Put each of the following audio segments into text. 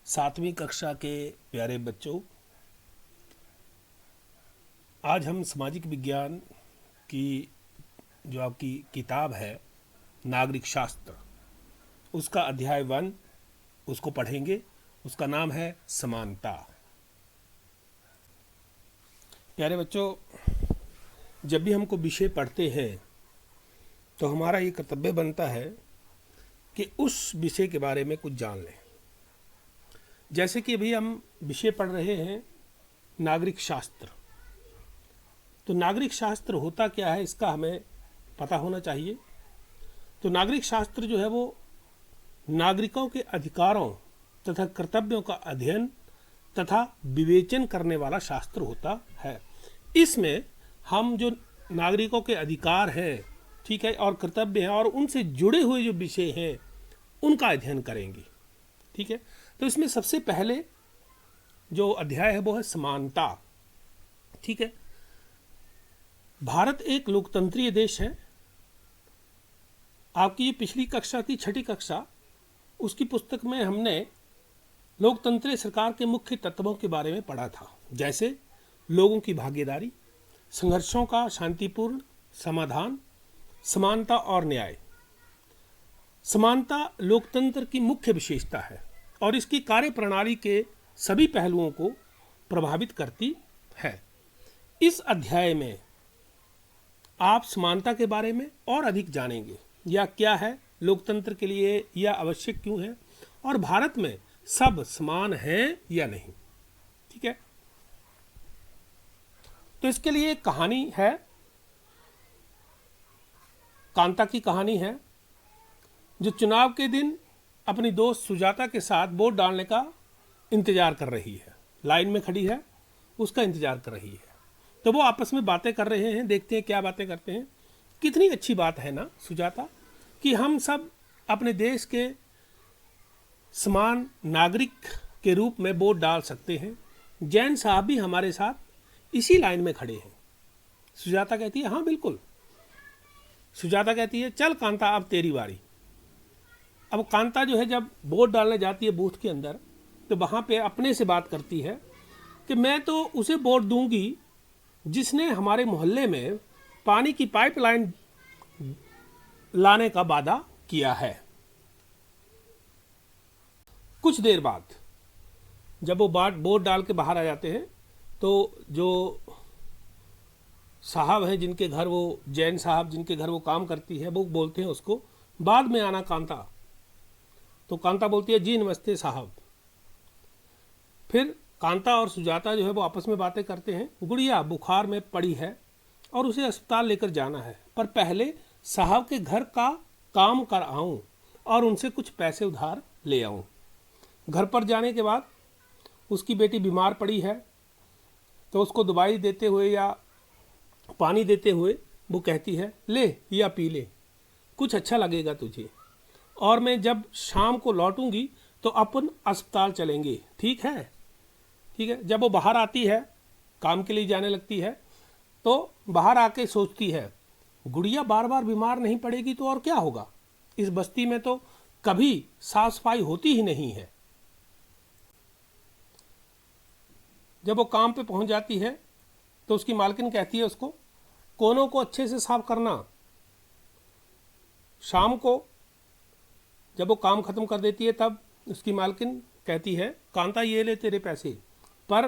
सातवीं कक्षा के प्यारे बच्चों, आज हम सामाजिक विज्ञान की जो आपकी किताब है नागरिक शास्त्र, उसका अध्याय 1 उसको पढ़ेंगे। उसका नाम है समानता। प्यारे बच्चों, जब भी हमको विषय पढ़ते हैं तो हमारा ये कर्तव्य बनता है कि उस विषय के बारे में कुछ जान लें। जैसे कि अभी हम विषय पढ़ रहे हैं नागरिक शास्त्र, तो नागरिक शास्त्र होता क्या है इसका हमें पता होना चाहिए। तो नागरिक शास्त्र जो है वो नागरिकों के अधिकारों तथा कर्तव्यों का अध्ययन तथा विवेचन करने वाला शास्त्र होता है। इसमें हम जो नागरिकों के अधिकार हैं, ठीक है, और कर्तव्य हैं और उनसे जुड़े हुए जो विषय हैं उनका अध्ययन करेंगे। ठीक है, तो इसमें सबसे पहले जो अध्याय है वो है समानता। ठीक है, भारत एक लोकतंत्रीय देश है। आपकी ये पिछली कक्षा थी, छठी कक्षा, उसकी पुस्तक में हमने लोकतंत्रीय सरकार के मुख्य तत्वों के बारे में पढ़ा था, जैसे लोगों की भागीदारी, संघर्षों का शांतिपूर्ण समाधान, समानता और न्याय। समानता लोकतंत्र की मुख्य विशेषता है और इसकी कार्यप्रणाली के सभी पहलुओं को प्रभावित करती है। इस अध्याय में आप समानता के बारे में और अधिक जानेंगे, या क्या है लोकतंत्र के लिए, या आवश्यक क्यों है, और भारत में सब समान हैं या नहीं। ठीक है, तो इसके लिए एक कहानी है, कांता की कहानी है, जो चुनाव के दिन अपनी दोस्त सुजाता के साथ वोट डालने का इंतजार कर रही है। लाइन में खड़ी है, उसका इंतजार कर रही है। तो वो आपस में बातें कर रहे हैं, देखते हैं क्या बातें करते हैं। कितनी अच्छी बात है ना सुजाता, कि हम सब अपने देश के समान नागरिक के रूप में वोट डाल सकते हैं। जैन साहब भी हमारे साथ इसी लाइन में खड़े हैं। सुजाता कहती है हाँ बिल्कुल। सुजाता कहती है चल कांता अब तेरी बारी। अब कांता जो है जब वोट डालने जाती है बूथ के अंदर, तो वहाँ पे अपने से बात करती है कि मैं तो उसे वोट दूंगी जिसने हमारे मोहल्ले में पानी की पाइपलाइन लाने का वादा किया है। कुछ देर बाद जब वो वोट डाल के बाहर आ जाते हैं, तो जो साहब हैं जिनके घर वो, जैन साहब जिनके घर वो काम करती है, वो बोलते हैं उसको बाद में आना कांता। तो कांता बोलती है जी नमस्ते साहब। फिर कांता और सुजाता जो है वो आपस में बातें करते हैं। गुड़िया बुखार में पड़ी है और उसे अस्पताल लेकर जाना है, पर पहले साहब के घर का काम कर आऊं और उनसे कुछ पैसे उधार ले आऊं। घर पर जाने के बाद उसकी बेटी बीमार पड़ी है, तो उसको दवाई देते हुए या पानी देते हुए वो कहती है ले या पी ले, कुछ अच्छा लगेगा तुझे, और मैं जब शाम को लौटूंगी तो अपन अस्पताल चलेंगे, ठीक है। ठीक है, जब वो बाहर आती है, काम के लिए जाने लगती है, तो बाहर आके सोचती है गुड़िया बार बार बीमार नहीं पड़ेगी तो और क्या होगा, इस बस्ती में तो कभी साफ सफाई होती ही नहीं है। जब वो काम पे पहुंच जाती है तो उसकी मालकिन कहती है उसको कोनों को अच्छे से साफ करना। शाम को जब वो काम खत्म कर देती है तब उसकी मालकिन कहती है कांता ये ले तेरे पैसे, पर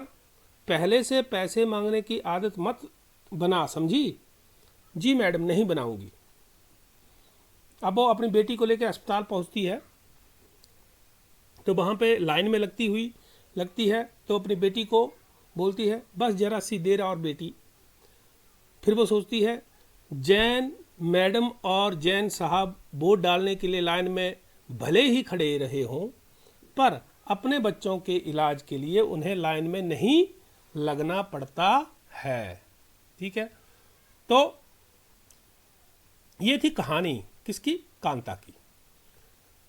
पहले से पैसे मांगने की आदत मत बना, समझी। जी मैडम नहीं बनाऊंगी। अब वो अपनी बेटी को लेकर अस्पताल पहुंचती है, तो वहाँ पे लाइन में लगती है, तो अपनी बेटी को बोलती है बस जरा सी देर और बेटी। फिर वो सोचती है जैन मैडम और जैन साहब वोट डालने के लिए लाइन में भले ही खड़े रहे हों, पर अपने बच्चों के इलाज के लिए उन्हें लाइन में नहीं लगना पड़ता है। ठीक है, तो ये थी कहानी किसकी, कांता की।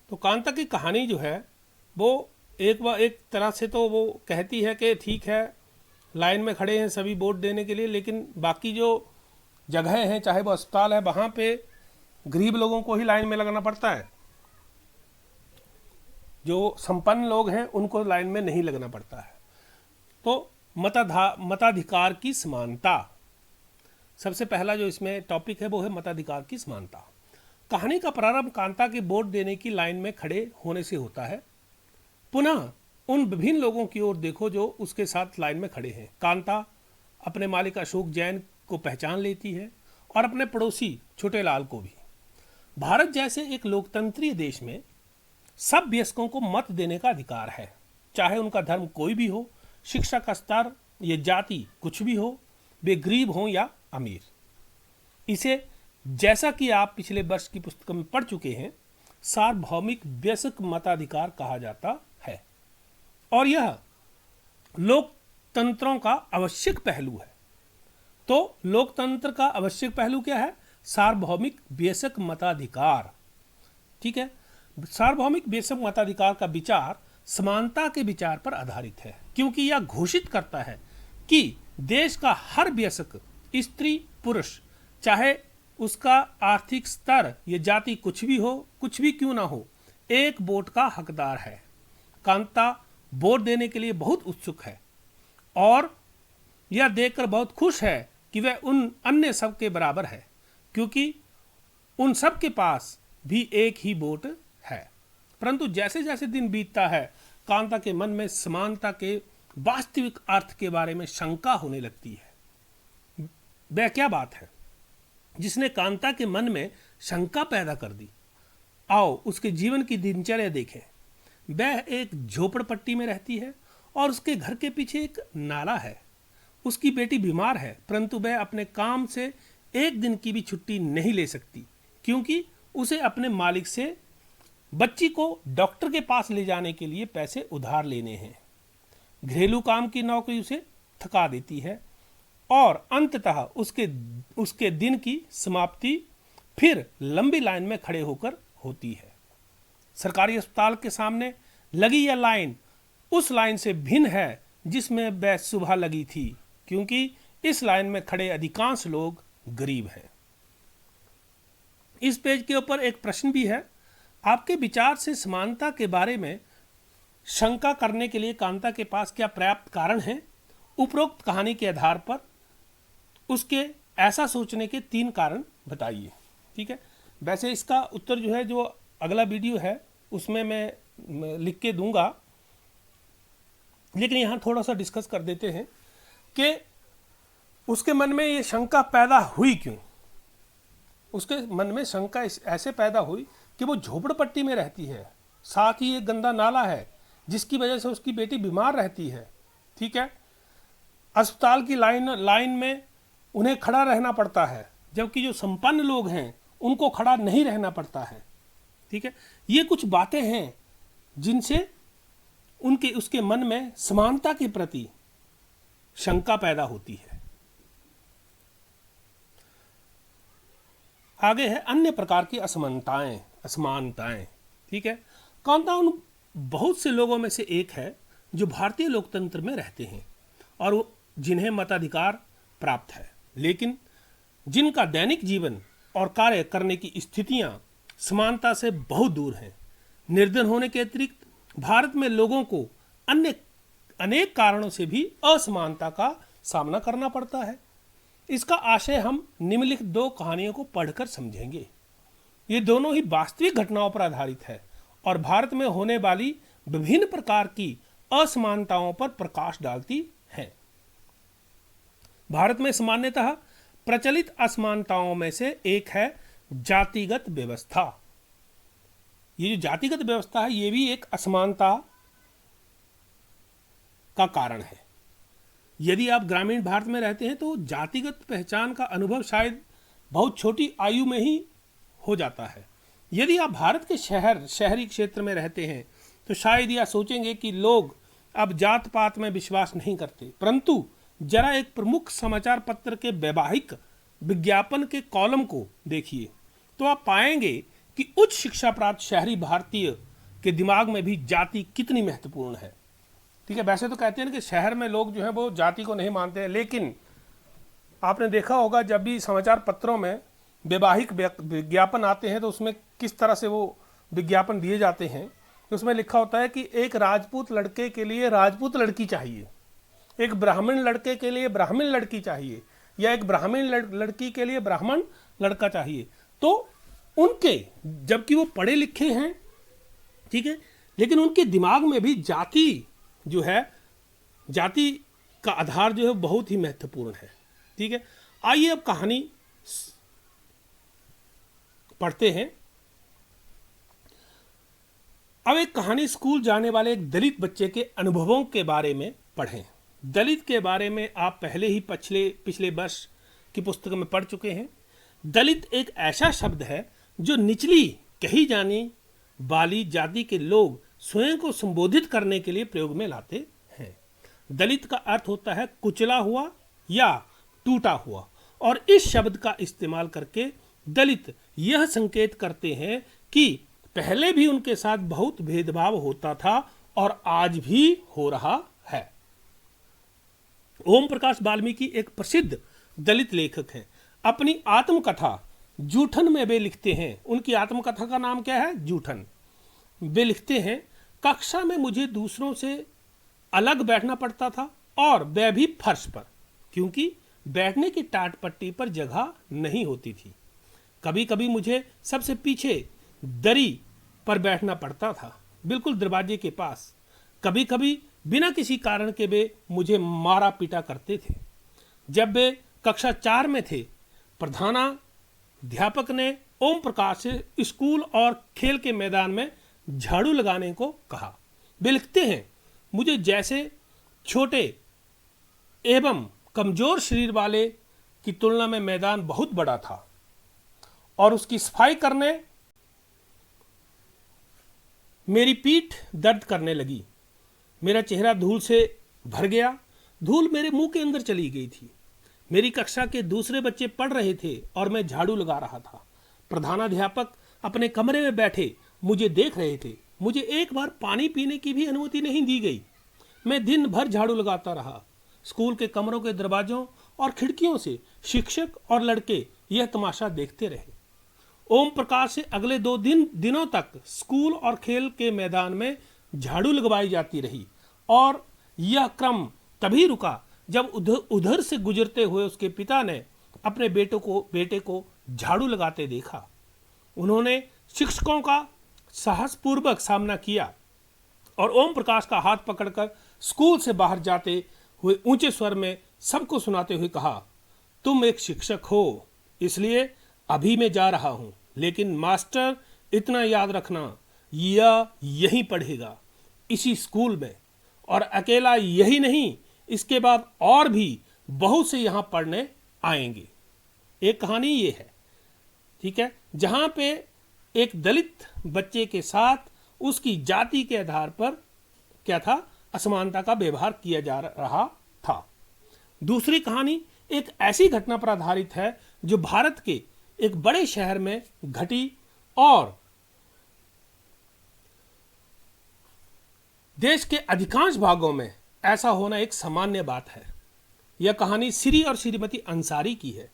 तो कांता की कहानी जो है वो एक तरह से तो वो कहती है कि ठीक है लाइन में खड़े हैं सभी वोट देने के लिए, लेकिन बाकी जो जगह हैं, चाहे वो अस्पताल है, वहाँ पे गरीब लोगों को ही लाइन में लगना पड़ता है। जो संपन्न लोग हैं उनको लाइन में नहीं लगना पड़ता है। तो मताधिकार की समानता, सबसे पहला जो इसमें टॉपिक है वो है मताधिकार की समानता। कहानी का प्रारंभ कांता के वोट देने की लाइन में खड़े होने से होता है। पुनः उन विभिन्न लोगों की ओर देखो जो उसके साथ लाइन में खड़े हैं। कांता अपने मालिक अशोक जैन को पहचान लेती है और अपने पड़ोसी छोटे लाल को भी। भारत जैसे एक लोकतंत्रीय देश में सब वयस्कों को मत देने का अधिकार है, चाहे उनका धर्म कोई भी हो, शिक्षा का स्तर या जाति कुछ भी हो, वे गरीब हों या अमीर। इसे, जैसा कि आप पिछले वर्ष की पुस्तक में पढ़ चुके हैं, सार्वभौमिक वयस्क मताधिकार कहा जाता है और यह लोकतंत्रों का आवश्यक पहलू है। तो लोकतंत्र का आवश्यक पहलू क्या है? सार्वभौमिक वयस्क मताधिकार। ठीक है, सार्वभौमिक वयस्क मताधिकार का विचार समानता के विचार पर आधारित है, क्योंकि यह घोषित करता है कि देश का हर वयस्क, स्त्री पुरुष, चाहे उसका आर्थिक स्तर या जाति कुछ भी हो, कुछ भी क्यों ना हो, एक वोट का हकदार है। कांता वोट देने के लिए बहुत उत्सुक है और यह देखकर बहुत खुश है कि वह उन अन्य सब के बराबर है, क्योंकि उन सब के पास भी एक ही वोट है। परंतु जैसे जैसे दिन बीतता है, कांता के मन में समानता के वास्तविक अर्थ के बारे में शंका होने लगती है। वह क्या बात है जिसने कांता के मन में शंका पैदा कर दी? आओ उसके जीवन की दिनचर्या देखें। वह एक झोपड़पट्टी में रहती है और उसके घर के पीछे एक नाला है। उसकी बेटी बीमार है, परंतु वह अपने काम से एक दिन की भी छुट्टी नहीं ले सकती, क्योंकि उसे अपने मालिक से बच्ची को डॉक्टर के पास ले जाने के लिए पैसे उधार लेने हैं। घरेलू काम की नौकरी उसे थका देती है और अंततः उसके दिन की समाप्ति फिर लंबी लाइन में खड़े होकर होती है। सरकारी अस्पताल के सामने लगी यह लाइन उस लाइन से भिन्न है जिसमें वह सुबह लगी थी, क्योंकि इस लाइन में खड़े अधिकांश लोग गरीब हैं। इस पेज के ऊपर एक प्रश्न भी है। आपके विचार से समानता के बारे में शंका करने के लिए कांता के पास क्या पर्याप्त कारण हैं? उपरोक्त कहानी के आधार पर उसके ऐसा सोचने के 3 कारण बताइए। ठीक है, वैसे इसका उत्तर जो है, जो अगला वीडियो है उसमें मैं लिख के दूंगा, लेकिन यहाँ थोड़ा सा डिस्कस कर देते हैं कि उसके मन में ये शंका पैदा हुई क्यों। उसके मन में शंका ऐसे पैदा हुई कि वो झोपड़पट्टी में रहती है, साथ ही एक गंदा नाला है जिसकी वजह से उसकी बेटी बीमार रहती है। ठीक है, अस्पताल की लाइन में उन्हें खड़ा रहना पड़ता है, जबकि जो संपन्न लोग हैं उनको खड़ा नहीं रहना पड़ता है। ठीक है, ये कुछ बातें हैं जिनसे उसके मन में समानता के प्रति शंका पैदा होती है। आगे है अन्य प्रकार की असमानताएं। ठीक है, कांता उन बहुत से लोगों में से एक है जो भारतीय लोकतंत्र में रहते हैं और जिन्हें मताधिकार प्राप्त है, लेकिन जिनका दैनिक जीवन और कार्य करने की स्थितियां समानता से बहुत दूर हैं। निर्धन होने के अतिरिक्त भारत में लोगों को अन्य अनेक कारणों से भी असमानता का सामना करना पड़ता है। इसका आशय हम निम्नलिखित 2 कहानियों को पढ़कर समझेंगे। ये दोनों ही वास्तविक घटनाओं पर आधारित है और भारत में होने वाली विभिन्न प्रकार की असमानताओं पर प्रकाश डालती है। भारत में सामान्यतः प्रचलित असमानताओं में से एक है जातिगत व्यवस्था। ये जो जातिगत व्यवस्था है, ये भी एक असमानता का कारण है। यदि आप ग्रामीण भारत में रहते हैं तो जातिगत पहचान का अनुभव शायद बहुत छोटी आयु में ही हो जाता है। यदि आप भारत के शहरी क्षेत्र में रहते हैं तो शायद यह सोचेंगे कि लोग अब जात पात में विश्वास नहीं करते, परंतु जरा एक प्रमुख समाचार पत्र के वैवाहिक विज्ञापन के कॉलम को देखिए तो आप पाएंगे कि उच्च शिक्षा प्राप्त शहरी भारतीय के दिमाग में भी जाति कितनी महत्वपूर्ण है। ठीक है, वैसे तो कहते हैं कि शहर में लोग जो है वो जाति को नहीं मानते हैं, लेकिन आपने देखा होगा जब भी समाचार पत्रों में वैवाहिक विज्ञापन आते हैं तो उसमें किस तरह से वो विज्ञापन दिए जाते हैं उसमें लिखा होता है कि एक राजपूत लड़के के लिए राजपूत लड़की चाहिए, एक ब्राह्मण लड़के के लिए ब्राह्मण लड़की चाहिए, या एक ब्राह्मण लड़की के लिए ब्राह्मण लड़का चाहिए। तो उनके, जबकि वो पढ़े लिखे हैं, ठीक है, लेकिन उनके दिमाग में भी जाति जो है, जाति का आधार जो है बहुत ही महत्वपूर्ण है। ठीक है, आइए अब कहानी पढ़ते हैं। अब एक कहानी स्कूल जाने वाले एक दलित बच्चे के अनुभवों के बारे में पढ़ें। दलित के बारे में आप पहले ही पिछले वर्ष की पुस्तक में पढ़ चुके हैं। दलित एक ऐसा शब्द है जो निचली कही जाने वाली जाति के लोग स्वयं को संबोधित करने के लिए प्रयोग में लाते हैं। दलित का अर्थ होता है कुचला हुआ या टूटा हुआ, और इस शब्द का इस्तेमाल करके दलित यह संकेत करते हैं कि पहले भी उनके साथ बहुत भेदभाव होता था और आज भी हो रहा है। ओम प्रकाश वाल्मीकि एक प्रसिद्ध दलित लेखक हैं। अपनी आत्मकथा जूठन में वे लिखते हैं, उनकी आत्मकथा का नाम क्या है? जूठन। वे लिखते हैं, कक्षा में मुझे दूसरों से अलग बैठना पड़ता था, और वह भी फर्श पर, क्योंकि बैठने की टाट पट्टी पर जगह नहीं होती थी। कभी कभी मुझे सबसे पीछे दरी पर बैठना पड़ता था, बिल्कुल दरवाजे के पास। कभी कभी बिना किसी कारण के वे मुझे मारा पीटा करते थे। जब वे कक्षा 4 में थे, प्रधानाध्यापक ने ओम प्रकाश से स्कूल और खेल के मैदान में झाड़ू लगाने को कहा। वे लिखते हैं, मुझे जैसे छोटे एवं कमजोर शरीर वाले की तुलना में मैदान बहुत बड़ा था, और उसकी सफाई करने मेरी पीठ दर्द करने लगी। मेरा चेहरा धूल से भर गया, धूल मेरे मुंह के अंदर चली गई थी। मेरी कक्षा के दूसरे बच्चे पढ़ रहे थे और मैं झाड़ू लगा रहा था। प्रधानाध्यापक अपने कमरे में बैठे मुझे देख रहे थे। मुझे एक बार पानी पीने की भी अनुमति नहीं दी गई। मैं दिन भर झाड़ू लगाता रहा। स्कूल के कमरों के दरवाजों और खिड़कियों से शिक्षक और लड़के यह तमाशा देखते रहे। ओम प्रकाश से अगले 2 दिनों तक स्कूल और खेल के मैदान में झाड़ू लगवाई जाती रही, और यह क्रम तभी रुका जब उधर से गुजरते हुए उसके पिता ने अपने बेटे को झाड़ू लगाते देखा। उन्होंने शिक्षकों का साहसपूर्वक सामना किया और ओम प्रकाश का हाथ पकड़कर स्कूल से बाहर जाते हुए ऊंचे स्वर में सबको सुनाते हुए कहा, तुम एक शिक्षक हो, इसलिए अभी मैं जा रहा हूं, लेकिन मास्टर इतना याद रखना, यह यहीं पढ़ेगा, इसी स्कूल में, और अकेला यही नहीं, इसके बाद और भी बहुत से यहां पढ़ने आएंगे। एक कहानी ये है, ठीक है, जहां पे एक दलित बच्चे के साथ उसकी जाति के आधार पर क्या था, असमानता का व्यवहार किया जा रहा था। दूसरी कहानी एक ऐसी घटना पर आधारित है जो भारत के एक बड़े शहर में घटी, और देश के अधिकांश भागों में ऐसा होना एक सामान्य बात है। यह कहानी श्री और श्रीमती अंसारी की है,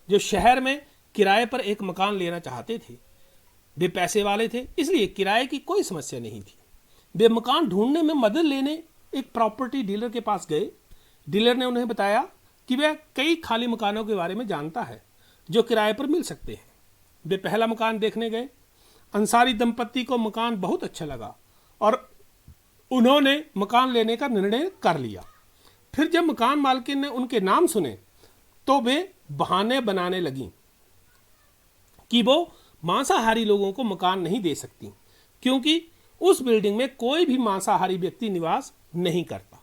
जो शहर में किराए पर एक मकान लेना चाहते थे। वे पैसे वाले थे, इसलिए किराए की कोई समस्या नहीं थी। वे मकान ढूंढने में मदद लेने एक प्रॉपर्टी डीलर के पास गए। डीलर ने उन्हें बताया कि वह कई खाली मकानों के बारे में जानता है जो किराए पर मिल सकते हैं। वे पहला मकान देखने गए। अंसारी दंपत्ति को मकान बहुत अच्छा लगा और उन्होंने मकान लेने का निर्णय कर लिया। फिर जब मकान मालकिन ने उनके नाम सुने तो वे बहाने बनाने लगीं कि वो मांसाहारी लोगों को मकान नहीं दे सकती, क्योंकि उस बिल्डिंग में कोई भी मांसाहारी व्यक्ति निवास नहीं करता।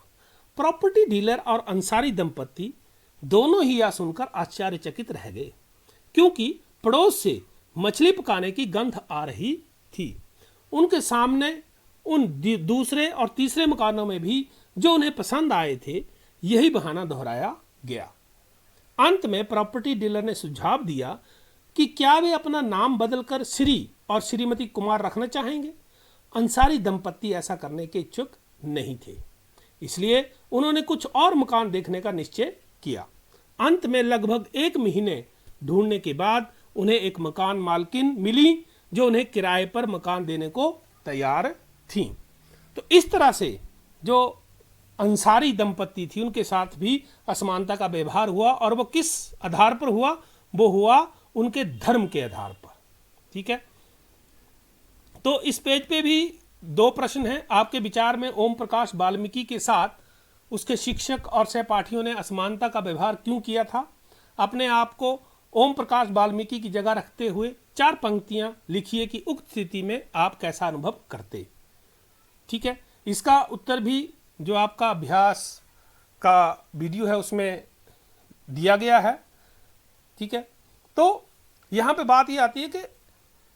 प्रॉपर्टी डीलर और अंसारी दंपत्ति दोनों ही यह सुनकर आश्चर्यचकित रह गए, क्योंकि पड़ोस से मछली पकाने की गंध आ रही थी। उनके सामने उन दूसरे और तीसरे मकानों में भी जो उन्हें पसंद आए थे, यही बहाना दोहराया गया। अंत में प्रॉपर्टी डीलर ने सुझाव दिया कि क्या वे अपना नाम बदलकर श्री और श्रीमती कुमार रखना चाहेंगे। अंसारी दंपत्ति ऐसा करने के इच्छुक नहीं थे, इसलिए उन्होंने कुछ और मकान देखने का निश्चय किया। अंत में लगभग 1 महीने ढूंढने के बाद उन्हें एक मकान मालकिन मिली जो उन्हें किराए पर मकान देने को तैयार थी। तो इस तरह से जो अंसारी दंपत्ति थी उनके साथ भी असमानता का व्यवहार हुआ, और वो किस आधार पर हुआ? वो हुआ उनके धर्म के आधार पर। ठीक है, तो इस पेज पे भी 2 प्रश्न हैं। आपके विचार में ओम प्रकाश वाल्मीकि के साथ उसके शिक्षक और सहपाठियों ने असमानता का व्यवहार क्यों किया था? अपने आप को ओम प्रकाश वाल्मीकि की जगह रखते हुए 4 पंक्तियां लिखिए कि उक्त स्थिति में आप कैसा अनुभव करते। ठीक है, इसका उत्तर भी जो आपका अभ्यास का वीडियो है उसमें दिया गया है। ठीक है, तो यहाँ पे बात ये आती है कि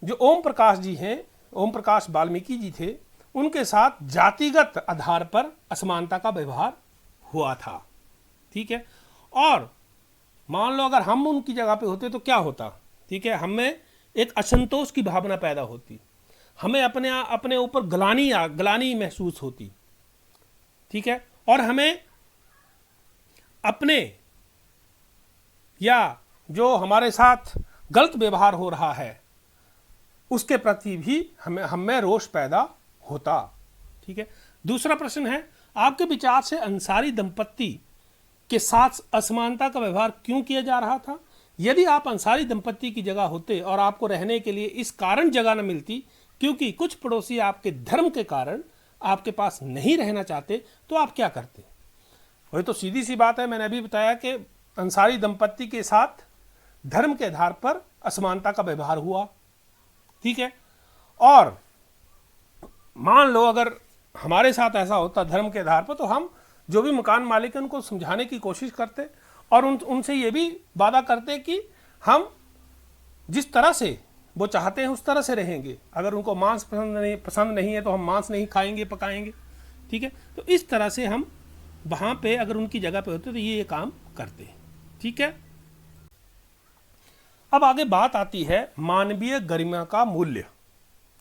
जो ओम प्रकाश जी हैं, ओम प्रकाश वाल्मीकि जी थे, उनके साथ जातिगत आधार पर असमानता का व्यवहार हुआ था। ठीक है, और मान लो अगर हम उनकी जगह पे होते तो क्या होता? ठीक है, हमें एक असंतोष की भावना पैदा होती, हमें अपने ऊपर ग्लानि महसूस होती। ठीक है, और हमें अपने या जो हमारे साथ गलत व्यवहार हो रहा है उसके प्रति भी हमें रोष पैदा होता। ठीक है, दूसरा प्रश्न है, आपके विचार से अंसारी दंपत्ति के साथ असमानता का व्यवहार क्यों किया जा रहा था? यदि आप अंसारी दंपत्ति की जगह होते और आपको रहने के लिए इस कारण जगह न मिलती क्योंकि कुछ पड़ोसी आपके धर्म के कारण आपके पास नहीं रहना चाहते, तो आप क्या करते? वही तो सीधी सी बात है, मैंने अभी बताया कि अंसारी दंपत्ति के साथ धर्म के आधार पर असमानता का व्यवहार हुआ। ठीक है, और मान लो अगर हमारे साथ ऐसा होता धर्म के आधार पर, तो हम जो भी मकान मालिक हैं उनको समझाने की कोशिश करते और उनसे ये भी वादा करते कि हम जिस तरह से वो चाहते हैं उस तरह से रहेंगे। अगर उनको मांस पसंद नहीं है तो हम मांस नहीं खाएंगे, पकाएंगे। ठीक है, तो इस तरह से हम वहाँ पे अगर उनकी जगह पे होते तो ये काम करते हैं। ठीक है, अब आगे बात आती है मानवीय गरिमा का मूल्य।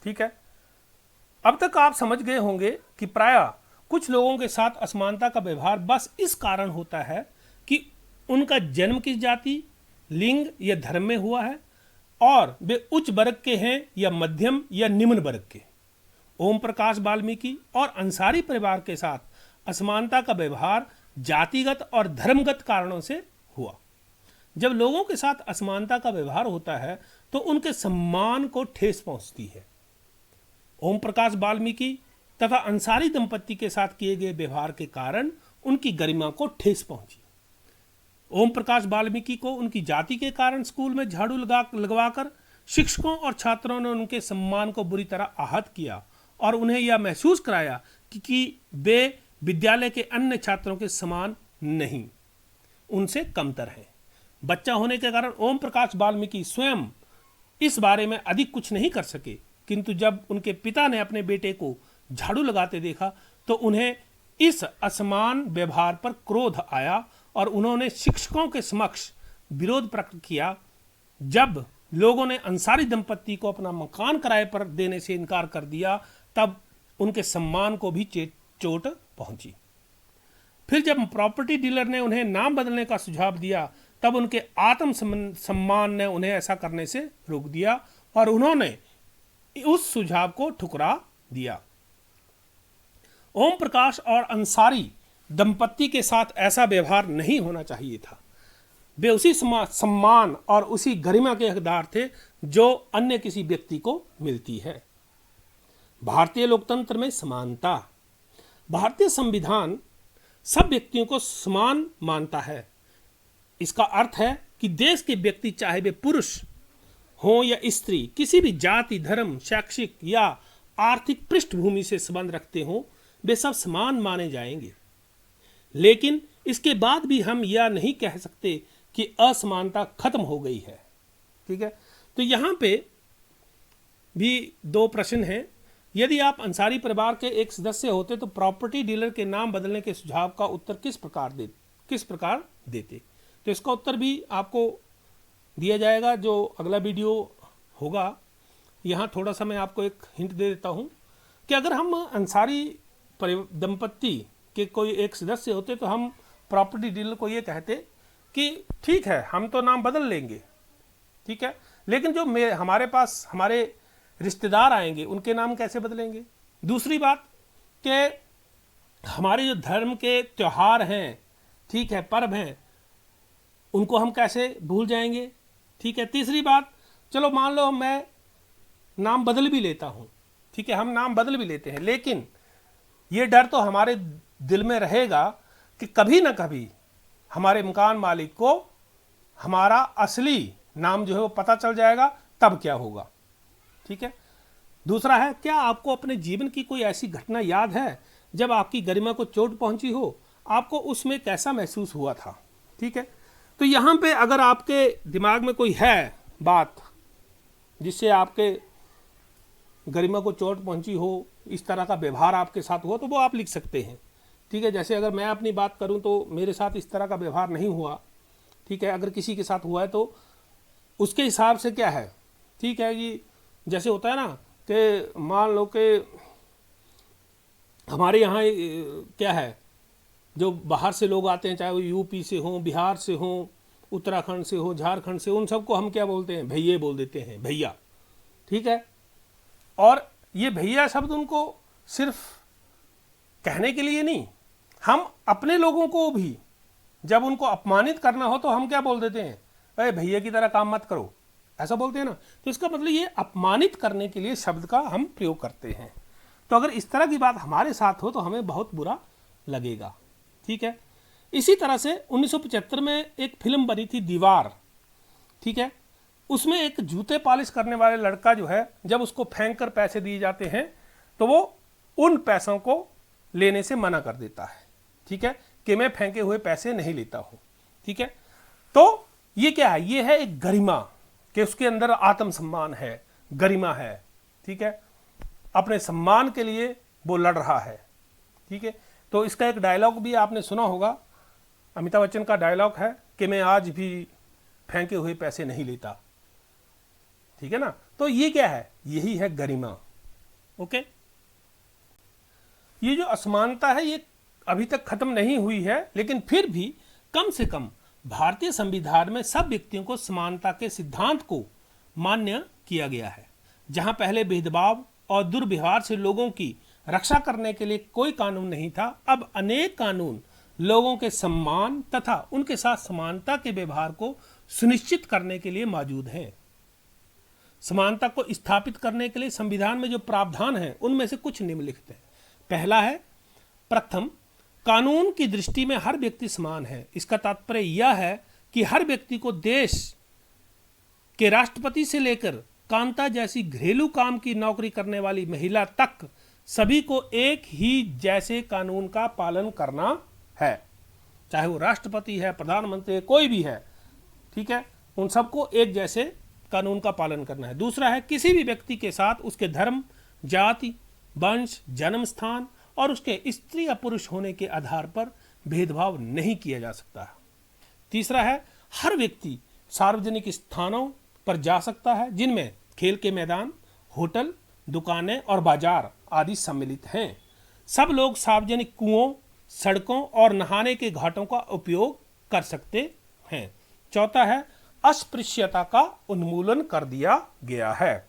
ठीक है, अब तक आप समझ गए होंगे कि प्रायः कुछ लोगों के साथ असमानता का व्यवहार बस इस कारण होता है कि उनका जन्म किस जाति, लिंग या धर्म में हुआ है और वे उच्च वर्ग के हैं या मध्यम या निम्न वर्ग के। ओम प्रकाश वाल्मीकि और अंसारी परिवार के साथ असमानता का व्यवहार जातिगत और धर्मगत कारणों से हुआ। जब लोगों के साथ असमानता का व्यवहार होता है तो उनके सम्मान को ठेस पहुंचती है। ओम प्रकाश वाल्मीकि तथा अंसारी दंपत्ति के साथ किए गए व्यवहार के कारण उनकी गरिमा को ठेस पहुंची। ओम प्रकाश वाल्मीकि को उनकी जाति के कारण स्कूल में झाड़ू लगवाकर शिक्षकों और छात्रों ने उनके सम्मान को बुरी तरह आहत किया और उन्हें यह महसूस कराया कि वे विद्यालय के अन्य छात्रों के समान नहीं, उनसे कमतर हैं। बच्चा होने के कारण ओम प्रकाश वाल्मीकि स्वयं इस बारे में अधिक कुछ नहीं कर सके, किंतु जब उनके पिता ने अपने बेटे को झाड़ू लगाते देखा तो उन्हें इस असमान व्यवहार पर क्रोध आया और उन्होंने शिक्षकों के समक्ष विरोध प्रकट किया। जब लोगों ने अंसारी दंपत्ति को अपना मकान किराए पर देने से इनकार कर दिया तब उनके सम्मान को भी चोट पहुंची। फिर जब प्रॉपर्टी डीलर ने उन्हें नाम बदलने का सुझाव दिया तब उनके आत्म सम्मान ने उन्हें ऐसा करने से रोक दिया और उन्होंने उस सुझाव को ठुकरा दिया। ओम प्रकाश और अंसारी दंपत्ति के साथ ऐसा व्यवहार नहीं होना चाहिए था। वे उसी सम्मान और उसी गरिमा के हकदार थे जो अन्य किसी व्यक्ति को मिलती है। भारतीय लोकतंत्र में समानता। भारतीय संविधान सब व्यक्तियों को समान मानता है। इसका अर्थ है कि देश के व्यक्ति चाहे वे पुरुष हों या स्त्री, किसी भी जाति, धर्म, शैक्षिक या आर्थिक पृष्ठभूमि से संबंध रखते हों, वे सब समान माने जाएंगे। लेकिन इसके बाद भी हम यह नहीं कह सकते कि असमानता खत्म हो गई है। ठीक है, तो यहाँ पे भी 2 प्रश्न हैं। यदि आप अंसारी परिवार के एक सदस्य होते तो प्रॉपर्टी डीलर के नाम बदलने के सुझाव का उत्तर किस प्रकार देते? तो इसका उत्तर भी आपको दिया जाएगा जो अगला वीडियो होगा। यहाँ थोड़ा सा मैं आपको एक हिंट दे देता हूँ कि अगर हम अंसारी दंपत्ति के कोई एक सदस्य होते तो हम प्रॉपर्टी डीलर को ये कहते कि ठीक है, हम तो नाम बदल लेंगे, ठीक है, लेकिन जो हमारे पास हमारे रिश्तेदार आएंगे उनके नाम कैसे बदलेंगे? दूसरी बात कि हमारे जो धर्म के त्यौहार हैं, ठीक है, पर्व हैं, उनको हम कैसे भूल जाएंगे, ठीक है। तीसरी बात, चलो मान लो मैं नाम बदल भी लेता हूँ, ठीक है, हम नाम बदल भी लेते हैं, लेकिन ये डर तो हमारे दिल में रहेगा कि कभी ना कभी हमारे मकान मालिक को हमारा असली नाम जो है वो पता चल जाएगा, तब क्या होगा, ठीक है। दूसरा है, क्या आपको अपने जीवन की कोई ऐसी घटना याद है जब आपकी गरिमा को चोट पहुंची हो, आपको उसमें कैसा महसूस हुआ था, ठीक है। तो यहाँ पे अगर आपके दिमाग में कोई है बात जिससे आपके गरिमा को चोट पहुंची हो, इस तरह का व्यवहार आपके साथ हुआ, तो वो आप लिख सकते हैं, ठीक है। जैसे अगर मैं अपनी बात करूं तो मेरे साथ इस तरह का व्यवहार नहीं हुआ, ठीक है। अगर किसी के साथ हुआ है तो उसके हिसाब से क्या है, ठीक है, कि जैसे होता है ना कि मान लो कि हमारे यहाँ क्या है, जो बाहर से लोग आते हैं, चाहे वो यूपी से हों, बिहार से हों, उत्तराखंड से हो, झारखंड से, उन सबको हम क्या बोलते हैं, भैया बोल देते हैं, भैया, ठीक है। और ये भैया शब्द उनको सिर्फ कहने के लिए नहीं, हम अपने लोगों को भी जब उनको अपमानित करना हो तो हम क्या बोल देते हैं, अरे भैया की तरह काम मत करो, ऐसा बोलते हैं ना। तो इसका मतलब ये अपमानित करने के लिए शब्द का हम प्रयोग करते हैं। तो अगर इस तरह की बात हमारे साथ हो तो हमें बहुत बुरा लगेगा, ठीक है। इसी तरह से 1975 में एक फिल्म बनी थी दीवार, ठीक है। उसमें एक जूते पॉलिश करने वाले लड़का जो है, जब उसको फेंक कर पैसे दिए जाते हैं तो वो उन पैसों को लेने से मना कर देता है, ठीक है, कि मैं फेंके हुए पैसे नहीं लेता हूं, ठीक है। तो ये क्या है, ये है एक गरिमा, कि उसके अंदर आत्मसम्मान है, गरिमा है, ठीक है, अपने सम्मान के लिए वो लड़ रहा है, ठीक है। तो इसका एक डायलॉग भी आपने सुना होगा, अमिताभ बच्चन का डायलॉग है कि मैं आज भी फेंके हुए पैसे नहीं लेता, ठीक है ना। तो ये क्या है, यही है गरिमा, ओके। ये जो असमानता है ये अभी तक खत्म नहीं हुई है, लेकिन फिर भी कम से कम भारतीय संविधान में सब व्यक्तियों को समानता के सिद्धांत को मान्य किया गया है। जहां पहले भेदभाव और दुर्व्यवहार से लोगों की रक्षा करने के लिए कोई कानून नहीं था, अब अनेक कानून लोगों के सम्मान तथा उनके साथ समानता के व्यवहार को सुनिश्चित करने के लिए मौजूद हैं। समानता को स्थापित करने के लिए संविधान में जो प्रावधान हैं उनमें से कुछ निम्नलिखित हैं। पहला है, प्रथम, कानून की दृष्टि में हर व्यक्ति समान है। इसका तात्पर्य यह है कि हर व्यक्ति को देश के राष्ट्रपति से लेकर कांता जैसी घरेलू काम की नौकरी करने वाली महिला तक सभी को एक ही जैसे कानून का पालन करना है, चाहे वो राष्ट्रपति है, प्रधानमंत्री है, कोई भी है, ठीक है, उन सबको एक जैसे कानून का पालन करना है। दूसरा है, किसी भी व्यक्ति के साथ उसके धर्म, जाति, वंश, जन्म स्थान और उसके स्त्री या पुरुष होने के आधार पर भेदभाव नहीं किया जा सकता है। तीसरा है, हर व्यक्ति सार्वजनिक स्थानों पर जा सकता है जिनमें खेल के मैदान, होटल, दुकानें और बाजार आदि सम्मिलित हैं। सब लोग सार्वजनिक कुओं, सड़कों और नहाने के घाटों का उपयोग कर सकते हैं। चौथा है, अस्पृश्यता का उन्मूलन कर दिया गया है।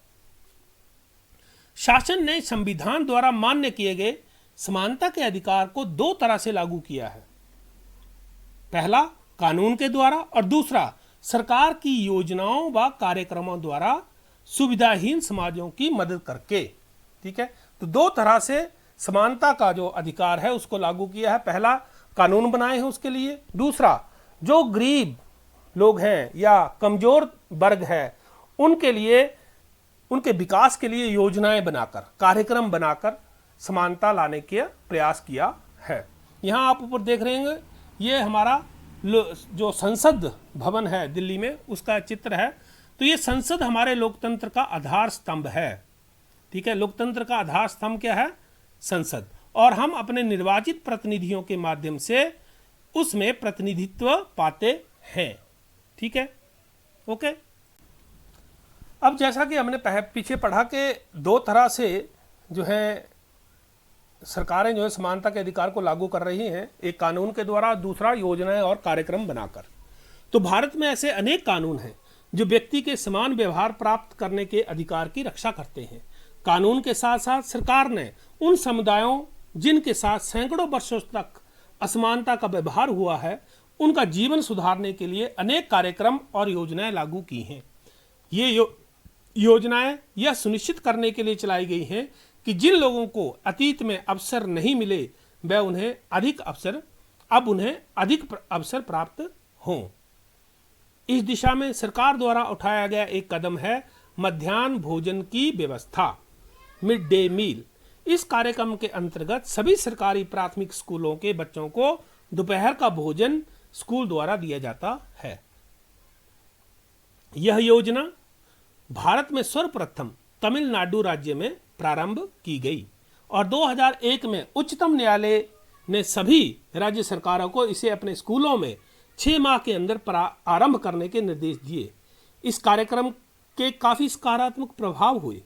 शासन ने संविधान द्वारा मान्य किए गए समानता के अधिकार को दो तरह से लागू किया है। पहला, कानून के द्वारा, और दूसरा सरकार की योजनाओं व कार्यक्रमों द्वारा सुविधाहीन समाजों की मदद करके, ठीक है। तो दो तरह से समानता का जो अधिकार है उसको लागू किया है। पहला, कानून बनाए हैं उसके लिए। दूसरा, जो गरीब लोग हैं या कमजोर वर्ग है उनके लिए, उनके विकास के लिए योजनाएं बनाकर, कार्यक्रम बनाकर समानता लाने के प्रयास किया है। यहाँ आप ऊपर देख रहे हैं, ये हमारा जो संसद भवन है दिल्ली में, उसका चित्र है। तो ये संसद हमारे लोकतंत्र का आधार स्तंभ है, ठीक है। लोकतंत्र का आधार स्तंभ क्या है? संसद। और हम अपने निर्वाचित प्रतिनिधियों के माध्यम से उसमें प्रतिनिधित्व पाते हैं, ठीक है, ओके। अब जैसा कि हमने पीछे पढ़ा कि दो तरह से जो है सरकारें जो है समानता के अधिकार को लागू कर रही हैं, एक कानून के द्वारा, दूसरा योजनाएं और कार्यक्रम बनाकर। तो भारत में ऐसे अनेक कानून हैं जो व्यक्ति के समान व्यवहार प्राप्त करने के अधिकार की रक्षा करते हैं। कानून के साथ साथ सरकार ने उन समुदायों जिनके साथ सैकड़ों वर्षों तक असमानता का व्यवहार हुआ है, उनका जीवन सुधारने के लिए अनेक कार्यक्रम और योजनाएं लागू की हैं। ये योजनाएं यह सुनिश्चित करने के लिए चलाई गई हैं कि जिन लोगों को अतीत में अवसर नहीं मिले वह उन्हें अधिक अवसर प्राप्त हों। इस दिशा में सरकार द्वारा उठाया गया एक कदम है मध्याह्न भोजन की व्यवस्था, मिड डे मील। इस कार्यक्रम के अंतर्गत सभी सरकारी प्राथमिक स्कूलों के बच्चों को दोपहर का भोजन स्कूल द्वारा दिया जाता है। यह योजना भारत में सर्वप्रथम तमिलनाडु राज्य में प्रारंभ की गई और 2001 में उच्चतम न्यायालय ने सभी राज्य सरकारों को इसे अपने स्कूलों में 6 माह के अंदर आरंभ करने के निर्देश दिए। इस कार्यक्रम के काफ़ी सकारात्मक प्रभाव हुए।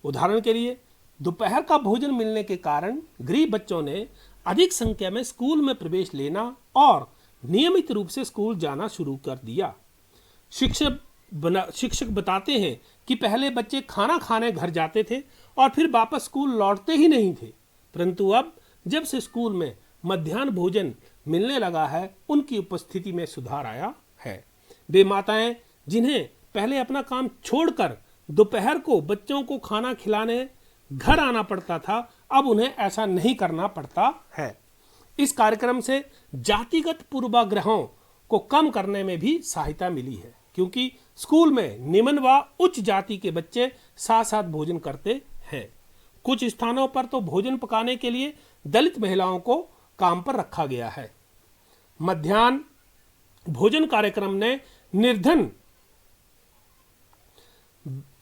उदाहरण के लिए दोपहर का भोजन मिलने के कारण गरीब बच्चों ने अधिक संख्या में स्कूल में प्रवेश लेना और नियमित रूप से स्कूल जाना शुरू कर दिया। शिक्षक बताते हैं कि पहले बच्चे खाना खाने घर जाते थे और फिर वापस स्कूल लौटते ही नहीं थे, परंतु अब जब से स्कूल में मध्याह्न भोजन मिलने लगा है, उनकी उपस्थिति में सुधार आया है। वे माताएं जिन्हें पहले अपना काम छोड़कर दोपहर को बच्चों को खाना खिलाने घर आना पड़ता था, अब उन्हें ऐसा नहीं करना पड़ता है। इस कार्यक्रम से जातिगत पूर्वाग्रहों को कम करने में भी सहायता मिली है, क्योंकि स्कूल में निम्न व उच्च जाति के बच्चे साथ साथ भोजन करते हैं। कुछ स्थानों पर तो भोजन पकाने के लिए दलित महिलाओं को काम पर रखा गया है। मध्याह्न भोजन कार्यक्रम ने निर्धन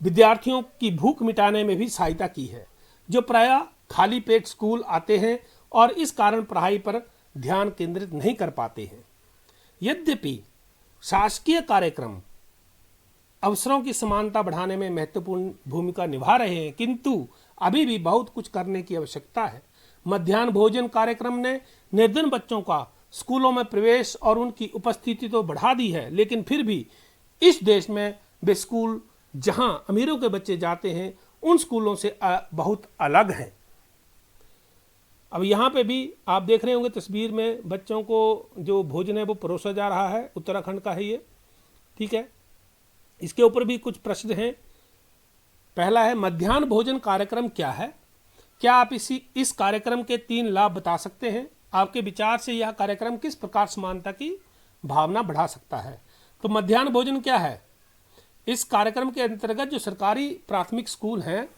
विद्यार्थियों की भूख मिटाने में भी सहायता की है, जो प्रायः खाली पेट स्कूल आते हैं और इस कारण पढ़ाई पर ध्यान केंद्रित नहीं कर पाते हैं। यद्यपि शासकीय कार्यक्रम अवसरों की समानता बढ़ाने में महत्वपूर्ण भूमिका निभा रहे हैं, किंतु अभी भी बहुत कुछ करने की आवश्यकता है। मध्याह्न भोजन कार्यक्रम ने निर्धन बच्चों का स्कूलों में प्रवेश और उनकी उपस्थिति तो बढ़ा दी है, लेकिन फिर भी इस देश में वे स्कूल जहां अमीरों के बच्चे जाते हैं उन स्कूलों से बहुत अलग हैं। अब यहाँ पे भी आप देख रहे होंगे तस्वीर में बच्चों को जो भोजन है वो परोसा जा रहा है। उत्तराखंड का है ये, ठीक है। इसके ऊपर भी कुछ प्रश्न हैं। पहला है, मध्याह्न भोजन कार्यक्रम क्या है? क्या आप इस कार्यक्रम के 3 लाभ बता सकते हैं? आपके विचार से यह कार्यक्रम किस प्रकार समानता की भावना बढ़ा सकता है? तो मध्याह्न भोजन क्या है? इस कार्यक्रम के अंतर्गत जो सरकारी प्राथमिक स्कूल हैं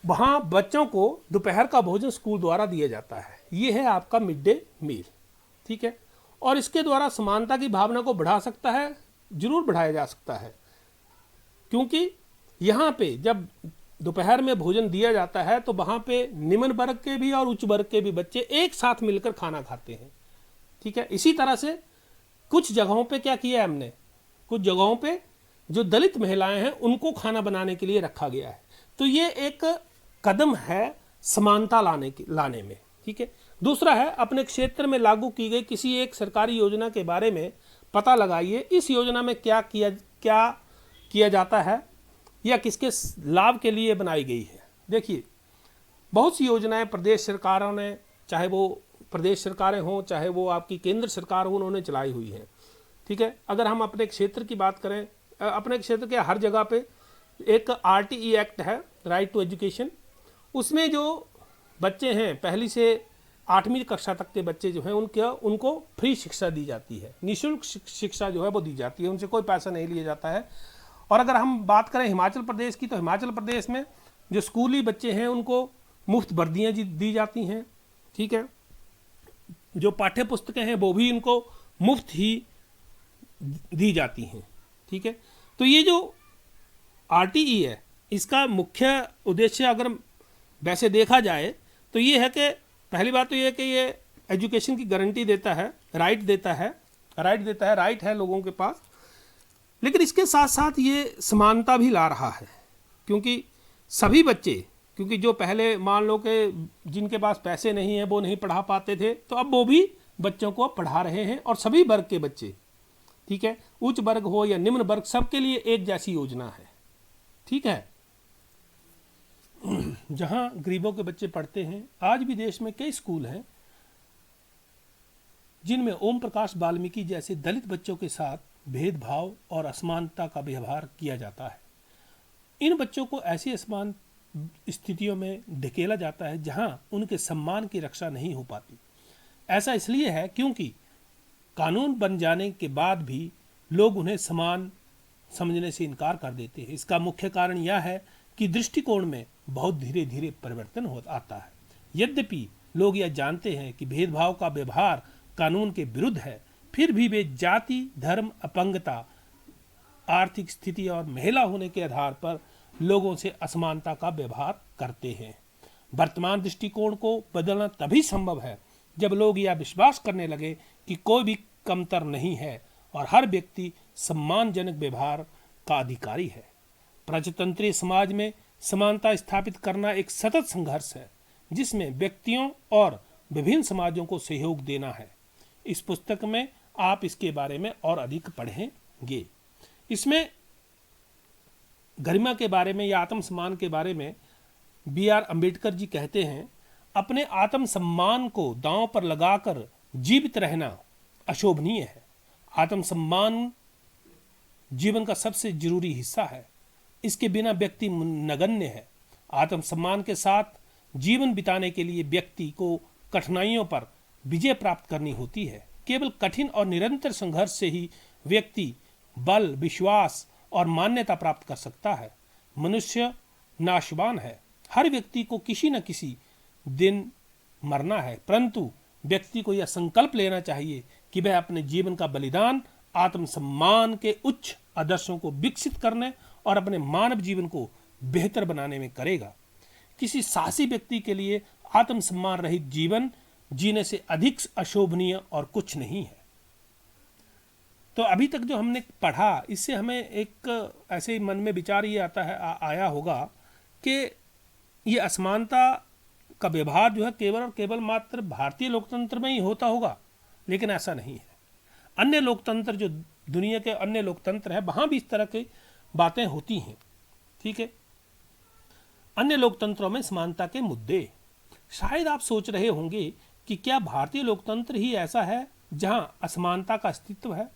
वहाँ बच्चों को दोपहर का भोजन स्कूल द्वारा दिया जाता है। ये है आपका मिड डे मील, ठीक है। और इसके द्वारा समानता की भावना को बढ़ा सकता है, जरूर बढ़ाया जा सकता है, क्योंकि यहाँ पे जब दोपहर में भोजन दिया जाता है तो वहाँ पे निम्न वर्ग के भी और उच्च वर्ग के भी बच्चे एक साथ मिलकर खाना खाते हैं, ठीक है। इसी तरह से कुछ जगहों पे क्या किया है हमने, कुछ जगहों पे जो दलित महिलाएं हैं उनको खाना बनाने के लिए रखा गया है। तो ये एक कदम है समानता लाने में, ठीक है। दूसरा है, अपने क्षेत्र में लागू की गई किसी एक सरकारी योजना के बारे में पता लगाइए। इस योजना में क्या किया जाता है या किसके लाभ के लिए बनाई गई है। देखिए, बहुत सी योजनाएं प्रदेश सरकारों ने, चाहे वो प्रदेश सरकारें हों चाहे वो आपकी केंद्र सरकार हो, उन्होंने चलाई हुई है, ठीक है। अगर हम अपने क्षेत्र की बात करें, अपने क्षेत्र के हर जगह पे एक RTE एक्ट है, राइट टू एजुकेशन। उसमें जो बच्चे हैं पहली से 8वीं कक्षा तक के बच्चे जो हैं उनको फ्री शिक्षा दी जाती है, निःशुल्क शिक्षा जो है वो दी जाती है, उनसे कोई पैसा नहीं लिया जाता है। और अगर हम बात करें हिमाचल प्रदेश की, तो हिमाचल प्रदेश में जो स्कूली बच्चे हैं उनको मुफ्त वर्दियाँ दी जाती हैं, ठीक है। जो पाठ्य पुस्तकें हैं वो भी इनको मुफ्त ही दी जाती हैं, ठीक है। तो ये जो RTE है, इसका मुख्य उद्देश्य अगर वैसे देखा जाए तो ये है कि पहली बात तो ये है कि ये एजुकेशन की गारंटी देता है, राइट है लोगों के पास। लेकिन इसके साथ साथ ये समानता भी ला रहा है, क्योंकि सभी बच्चे, क्योंकि जो पहले मान लो कि जिनके पास पैसे नहीं है वो नहीं पढ़ा पाते थे, तो अब वो भी बच्चों को पढ़ा रहे हैं और सभी वर्ग के बच्चे, ठीक है, उच्च वर्ग हो या निम्न वर्ग, सबके लिए एक जैसी योजना है, ठीक है। जहां गरीबों के बच्चे पढ़ते हैं, आज भी देश में कई स्कूल हैं जिनमें ओम प्रकाश वाल्मीकि जैसे दलित बच्चों के साथ भेदभाव और असमानता का व्यवहार किया जाता है। इन बच्चों को ऐसी असमान स्थितियों में धकेला जाता है जहां उनके सम्मान की रक्षा नहीं हो पाती। ऐसा इसलिए है क्योंकि कानून बन जाने के बाद भी लोग उन्हें समान समझने से इनकार कर देते हैं। इसका मुख्य कारण यह है कि दृष्टिकोण में बहुत धीरे धीरे परिवर्तन हो आता है। यद्यपि लोग यह जानते हैं कि भेदभाव का व्यवहार कानून के विरुद्ध है, फिर भी वे जाति, धर्म, अपंगता, आर्थिक स्थिति और महिला होने के आधार पर लोगों से असमानता का व्यवहार करते हैं। वर्तमान दृष्टिकोण को बदलना तभी संभव है जब लोग यह विश्वास करने लगे कि कोई भी कमतर नहीं है और हर व्यक्ति सम्मानजनक व्यवहार का अधिकारी है। प्रजातंत्रीय समाज में समानता स्थापित करना एक सतत संघर्ष है जिसमें व्यक्तियों और विभिन्न समाजों को सहयोग देना है। इस पुस्तक में आप इसके बारे में और अधिक पढ़ेंगे। इसमें गरिमा के बारे में या आत्मसम्मान के बारे में B.R. अम्बेडकर जी कहते हैं, अपने आत्मसम्मान को दांव पर लगाकर जीवित रहना अशोभनीय है। आत्मसम्मान जीवन का सबसे जरूरी हिस्सा है। इसके बिना व्यक्ति नगण्य है। आत्मसम्मान के साथ जीवन बिताने के लिए व्यक्ति को कठिनाइयों पर विजय प्राप्त करनी होती है। केवल कठिन और निरंतर संघर्ष से ही व्यक्ति बल, विश्वास और मान्यता प्राप्त कर सकता है। मनुष्य नाशवान है। हर व्यक्ति को किसी न किसी दिन मरना है, परंतु व्यक्ति को यह संकल्प लेना चाहिए कि वह अपने जीवन का बलिदान आत्मसम्मान के उच्च आदर्शों को विकसित करने और अपने मानव जीवन को बेहतर बनाने में करेगा। किसी साहसी व्यक्ति के लिए आत्मसम्मान रहित जीवन जीने से अधिक अशोभनीय और कुछ नहीं है। तो अभी तक जो हमने पढ़ा, इससे हमें एक ऐसे मन में विचार ये आता है आया होगा कि ये असमानता का व्यवहार जो है केवल और केवल मात्र भारतीय लोकतंत्र में ही होता होगा, लेकिन ऐसा नहीं है। अन्य लोकतंत्र, जो दुनिया के अन्य लोकतंत्र है, वहाँ भी इस तरह की बातें होती हैं। ठीक है, अन्य लोकतंत्रों में समानता के मुद्दे। शायद आप सोच रहे होंगे कि क्या भारतीय लोकतंत्र ही ऐसा है जहां असमानता का अस्तित्व है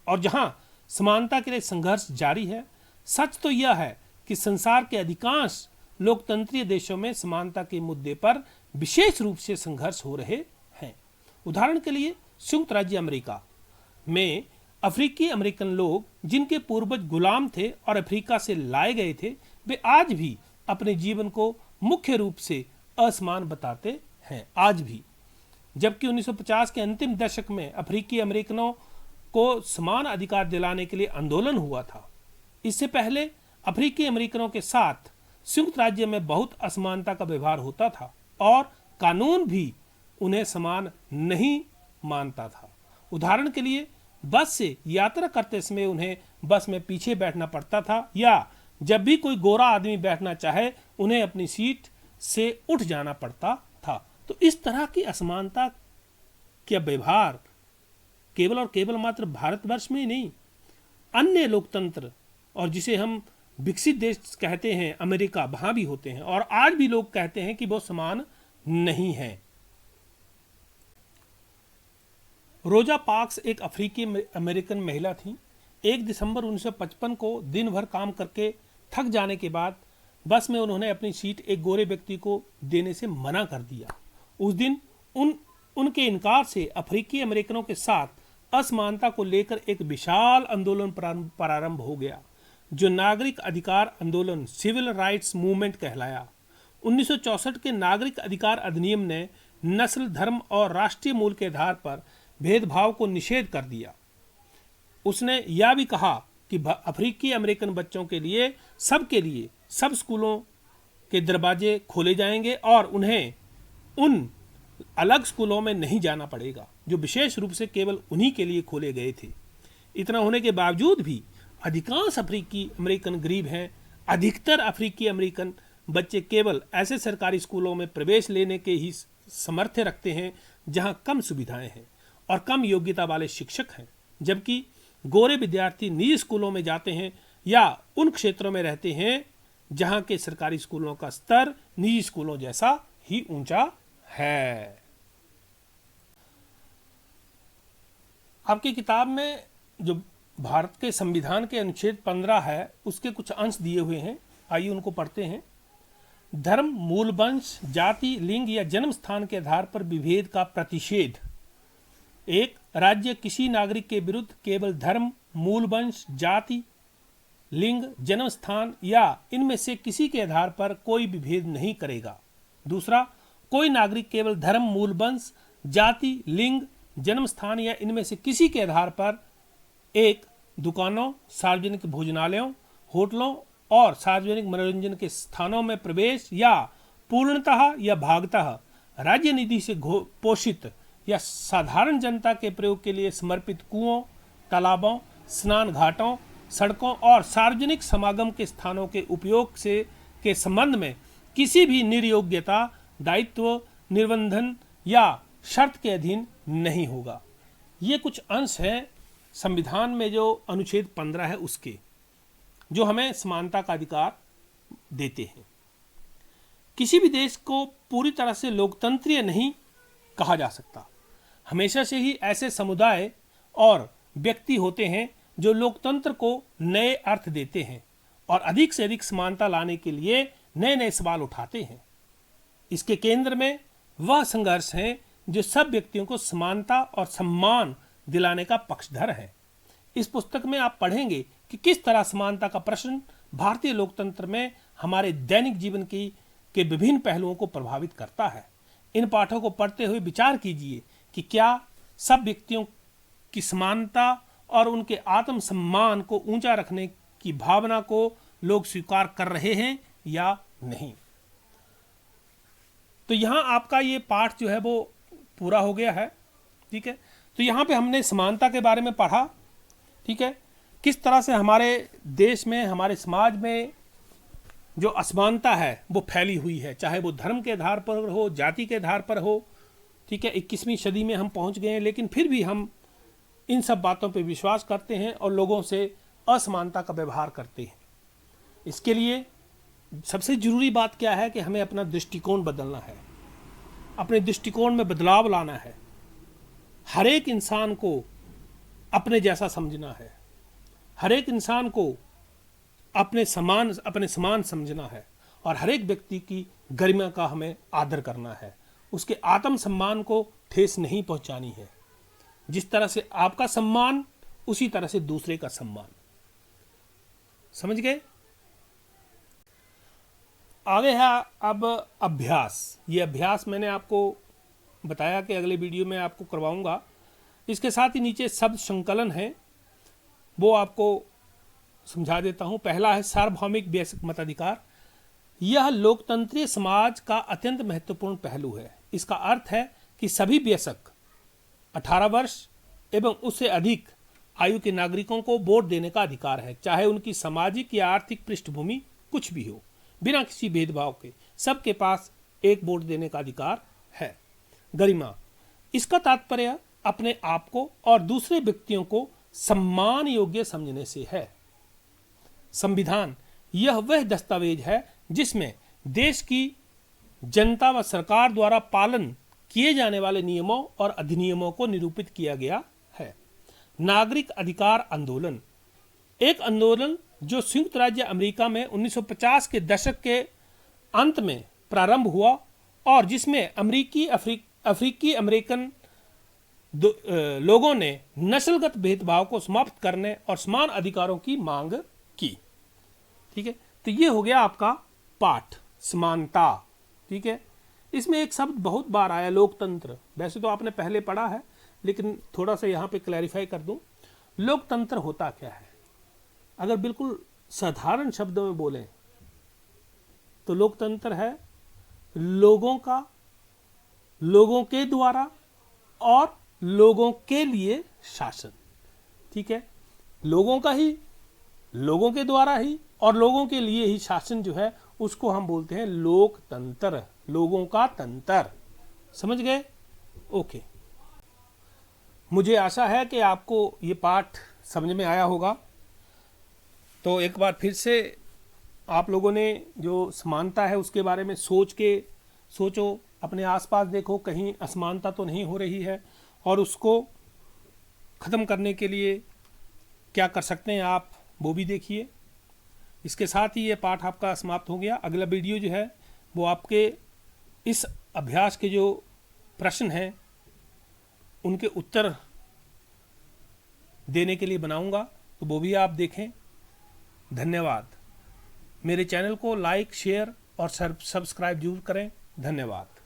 और जहां समानता के लिए संघर्ष जारी है। सच तो यह है कि संसार के अधिकांश लोकतंत्रीय देशों में समानता के मुद्दे पर विशेष रूप से संघर्ष हो रहे हैं। उदाहरण के लिए संयुक्त राज्य अमेरिका में अफ्रीकी अमेरिकन लोग, जिनके पूर्वज गुलाम थे और अफ्रीका से लाए गए थे, वे आज भी अपने जीवन को मुख्य रूप से असमान बताते हैं। आज भी, जबकि 1950 के अंतिम दशक में अफ्रीकी अमेरिकनों को समान अधिकार दिलाने के लिए आंदोलन हुआ था। इससे पहले अफ्रीकी अमेरिकनों के साथ संयुक्त राज्य में बहुत असमानता का व्यवहार होता था और कानून भी उन्हें समान नहीं मानता था। उदाहरण के लिए, बस से यात्रा करते समय उन्हें बस में पीछे बैठना पड़ता था, या जब भी कोई गोरा आदमी बैठना चाहे उन्हें अपनी सीट से उठ जाना पड़ता था। तो इस तरह की असमानता का व्यवहार केवल और केवल मात्र भारतवर्ष में ही नहीं, अन्य लोकतंत्र और जिसे हम विकसित देश कहते हैं अमेरिका, वहां भी होते हैं और आज भी लोग कहते हैं कि वो समान नहीं है। रोजा पार्क्स एक अफ्रीकी अमेरिकन महिला थी। 1 दिसंबर 1955 को दिन भर काम करके थक जाने के बाद बस में उन्होंने अपनी सीट एक गोरे व्यक्ति को देने से मना कर दिया। उस दिन उनके इनकार से अफ्रीकी अमेरिकनों के साथ असमानता को लेकर एक विशाल आंदोलन प्रारंभ हो गया, जो नागरिक अधिकार आंदोलन, सिविल राइट्स मूवमेंट कहलाया। 1964 के नागरिक अधिकार अधिनियम ने नस्ल, धर्म और राष्ट्रीय मूल के आधार पर भेदभाव को निषेध कर दिया। उसने यह भी कहा कि अफ्रीकी अमेरिकन बच्चों के लिए सब स्कूलों के दरवाजे खोले जाएंगे और उन्हें उन अलग स्कूलों में नहीं जाना पड़ेगा जो विशेष रूप से केवल उन्हीं के लिए खोले गए थे। इतना होने के बावजूद भी अधिकांश अफ्रीकी अमेरिकन गरीब हैं। अधिकतर अफ्रीकी अमेरिकन बच्चे केवल ऐसे सरकारी स्कूलों में प्रवेश लेने के ही सामर्थ्य रखते हैं जहां कम सुविधाएं हैं और कम योग्यता वाले शिक्षक हैं, जबकि गोरे विद्यार्थी निजी स्कूलों में जाते हैं या उन क्षेत्रों में रहते हैं जहां के सरकारी स्कूलों का स्तर निजी स्कूलों जैसा ही ऊंचा है। आपकी किताब में जो भारत के संविधान के अनुच्छेद 15 है उसके कुछ अंश दिए हुए हैं, आइए उनको पढ़ते हैं। धर्म, मूल वंश, जाति, लिंग या जन्म स्थान के आधार पर विभेद का प्रतिषेध। एक राज्य किसी नागरिक के विरुद्ध केवल धर्म, मूल वंश, जाति, लिंग, जन्म स्थान या इनमें से किसी के आधार पर कोई विभेद नहीं करेगा। दूसरा, कोई नागरिक केवल धर्म, मूल वंश, जाति, लिंग, जन्म स्थान या इनमें से किसी के आधार पर एक दुकानों, सार्वजनिक भोजनालयों, होटलों और सार्वजनिक मनोरंजन के स्थानों में प्रवेश या पूर्णतः या भागतः राज्य निधि से पोषित या साधारण जनता के प्रयोग के लिए समर्पित कुओं, तालाबों, स्नान घाटों, सड़कों और सार्वजनिक समागम के स्थानों के उपयोग से के संबंध में किसी भी निर्योग्यता, दायित्व, निर्बंधन या शर्त के अधीन नहीं होगा। ये कुछ अंश हैं संविधान में जो अनुच्छेद 15 है उसके, जो हमें समानता का अधिकार देते हैं। किसी भी देश को पूरी तरह से लोकतंत्रीय नहीं कहा जा सकता। हमेशा से ही ऐसे समुदाय और व्यक्ति होते हैं जो लोकतंत्र को नए अर्थ देते हैं और अधिक से अधिक समानता लाने के लिए नए नए सवाल उठाते हैं। इसके केंद्र में वह संघर्ष है जो सब व्यक्तियों को समानता और सम्मान दिलाने का पक्षधर है। इस पुस्तक में आप पढ़ेंगे कि किस तरह समानता का प्रश्न भारतीय लोकतंत्र में हमारे दैनिक जीवन के विभिन्न पहलुओं को प्रभावित करता है। इन पाठों को पढ़ते हुए विचार कीजिए कि क्या सब व्यक्तियों की समानता और उनके आत्म सम्मान को ऊंचा रखने की भावना को लोग स्वीकार कर रहे हैं या नहीं। तो यहाँ आपका ये पाठ जो है वो पूरा हो गया है। ठीक है, तो यहाँ पे हमने समानता के बारे में पढ़ा। ठीक है, किस तरह से हमारे देश में, हमारे समाज में जो असमानता है वो फैली हुई है, चाहे वो धर्म के आधार पर हो, जाति के आधार पर हो। ठीक है, 21वीं सदी में हम पहुंच गए हैं, लेकिन फिर भी हम इन सब बातों पे विश्वास करते हैं और लोगों से असमानता का व्यवहार करते हैं। इसके लिए सबसे जरूरी बात क्या है कि हमें अपना दृष्टिकोण बदलना है, अपने दृष्टिकोण में बदलाव लाना है। हर एक इंसान को अपने जैसा समझना है, हर एक इंसान को अपने समान समझना है और हर एक व्यक्ति की गरिमा का हमें आदर करना है। उसके आत्म सम्मान को ठेस नहीं पहुंचानी है। जिस तरह से आपका सम्मान, उसी तरह से दूसरे का सम्मान। समझ गए? आगे है अब अभ्यास। ये अभ्यास मैंने आपको बताया कि अगले वीडियो में आपको करवाऊंगा। इसके साथ ही नीचे शब्द संकलन है, वो आपको समझा देता हूं। पहला है सार्वभौमिक बेसिक मताधिकार। यह लोकतंत्रीय समाज का अत्यंत महत्वपूर्ण पहलू है। इसका अर्थ है कि सभी वयस्क 18 वर्ष एवं उससे अधिक आयु के नागरिकों को वोट देने का अधिकार है, चाहे उनकी सामाजिक या आर्थिक पृष्ठभूमि कुछ भी हो, बिना किसी भेदभाव के सबके पास एक वोट देने का अधिकार है। गरिमा, इसका तात्पर्य अपने आप को और दूसरे व्यक्तियों को सम्मान योग्य समझने से है। संविधान, यह वह दस्तावेज है जिसमें देश की जनता व सरकार द्वारा पालन किए जाने वाले नियमों और अधिनियमों को निरूपित किया गया है। नागरिक अधिकार आंदोलन, एक आंदोलन जो संयुक्त राज्य अमेरिका में 1950 के दशक के अंत में प्रारंभ हुआ और जिसमें अफ्रीकी अमेरिकन लोगों ने नस्लगत भेदभाव को समाप्त करने और समान अधिकारों की मांग की। ठीक है, तो ये हो गया आपका पाठ समानता। ठीक है, इसमें एक शब्द बहुत बार आया, लोकतंत्र। वैसे तो आपने पहले पढ़ा है, लेकिन थोड़ा सा यहाँ पे क्लैरिफाई कर दूं। लोकतंत्र होता क्या है? अगर बिल्कुल साधारण शब्दों में बोलें तो लोकतंत्र है लोगों का, लोगों के द्वारा और लोगों के लिए शासन। ठीक है, लोगों का ही, लोगों के द्वारा ही और लोगों के लिए ही शासन जो है उसको हम बोलते हैं लोकतंत्र, लोगों का तंत्र। समझ गए? ओके, मुझे आशा है कि आपको ये पाठ समझ में आया होगा। तो एक बार फिर से आप लोगों ने जो समानता है उसके बारे में सोचो, अपने आसपास देखो कहीं असमानता तो नहीं हो रही है, और उसको ख़त्म करने के लिए क्या कर सकते हैं आप वो भी देखिए। इसके साथ ही ये पाठ आपका समाप्त हो गया। अगला वीडियो जो है वो आपके इस अभ्यास के जो प्रश्न हैं उनके उत्तर देने के लिए बनाऊंगा, तो वो भी आप देखें। धन्यवाद। मेरे चैनल को लाइक, शेयर और सब्सक्राइब जरूर करें। धन्यवाद।